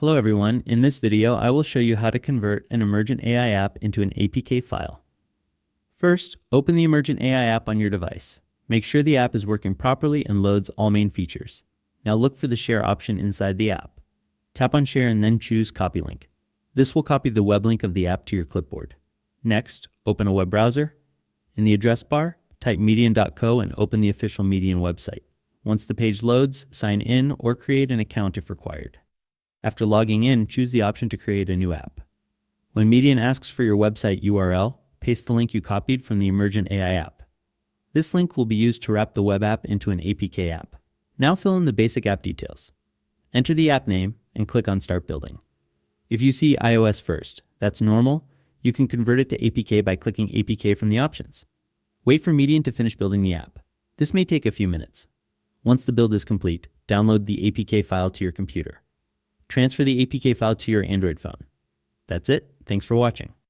Hello everyone, in this video I will show you how to convert an Emergent AI app into an APK file. First, open the Emergent AI app on your device. Make sure the app is working properly and loads all main features. Now look for the share option inside the app. Tap on share and then choose copy link. This will copy the web link of the app to your clipboard. Next, open a web browser. In the address bar, type median.co and open the official Median website. Once the page loads, sign in or create an account if required. After logging in, choose the option to create a new app. When Median asks for your website URL, paste the link you copied from the Emergent AI app. This link will be used to wrap the web app into an APK app. Now fill in the basic app details. Enter the app name and click on Start Building. If you see iOS first, that's normal. You can convert it to APK by clicking APK from the options. Wait for Median to finish building the app. This may take a few minutes. Once the build is complete, download the APK file to your computer. Transfer the APK file to your Android phone. That's it. Thanks for watching.